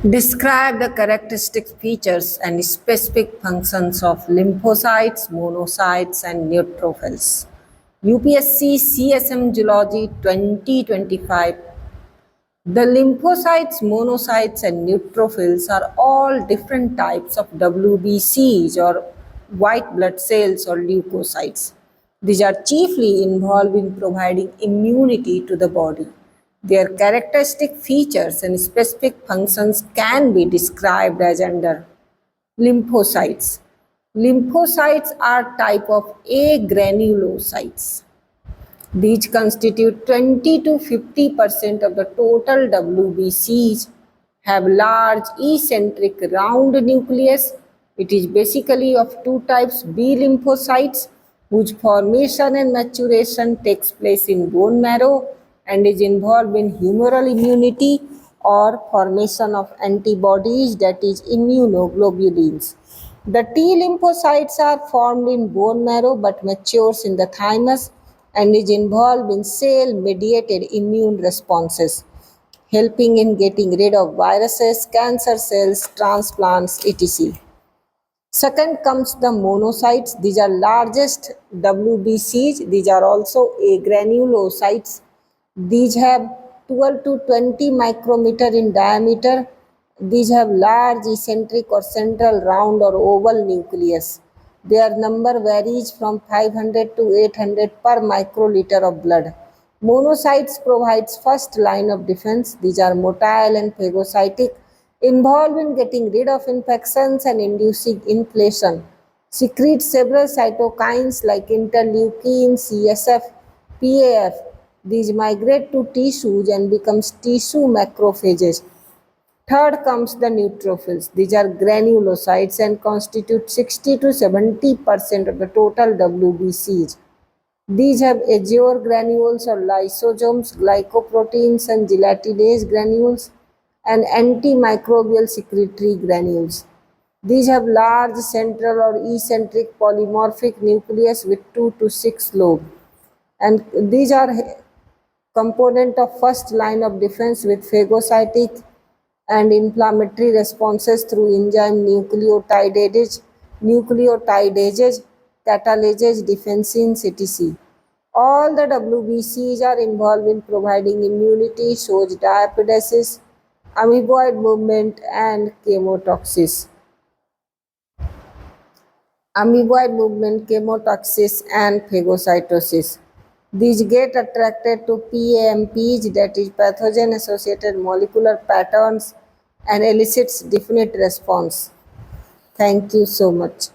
Describe the characteristic features and specific functions of lymphocytes, monocytes, and neutrophils. UPSC CSM Geology 2025. The lymphocytes, monocytes, and neutrophils are all different types of WBCs or white blood cells or leukocytes. These are chiefly involved in providing immunity to the body. Their characteristic features and specific functions can be described as under lymphocytes. Lymphocytes are type of agranulocytes. These constitute 20 to 50% of the total WBCs, have large eccentric round nucleus. It is basically of two types, B lymphocytes, whose formation and maturation takes place in bone marrow and is involved in humoral immunity or formation of antibodies, that is immunoglobulins. The T lymphocytes are formed in bone marrow but matures in the thymus and is involved in cell-mediated immune responses, helping in getting rid of viruses, cancer cells, transplants, etc. Second comes the monocytes. These are largest WBCs. These are also agranulocytes. These have 12 to 20 micrometer in diameter. These have large eccentric or central round or oval nucleus. Their number varies from 500 to 800 per microliter of blood. Monocytes provides first line of defense. These are motile and phagocytic, involved in getting rid of infections and inducing inflammation. Secrete several cytokines like interleukin, CSF, PAF. These migrate to tissues and becomes tissue macrophages. Third comes the neutrophils. These are granulocytes and constitute 60 to 70% of the total WBCs. These have azure granules or lysosomes, glycoproteins and gelatinase granules, and antimicrobial secretory granules. These have large central or eccentric polymorphic nucleus with 2 to 6 lobes. And these are component of first line of defense with phagocytic and inflammatory responses through enzyme nucleotidases, catalases, defensins, etc. All the WBCs are involved in providing immunity, shows diapedesis, amoeboid movement, and chemotaxis. Amoeboid movement, chemotaxis, and phagocytosis. These get attracted to PAMPs, that is pathogen-associated molecular patterns, and elicits definite response. Thank you so much.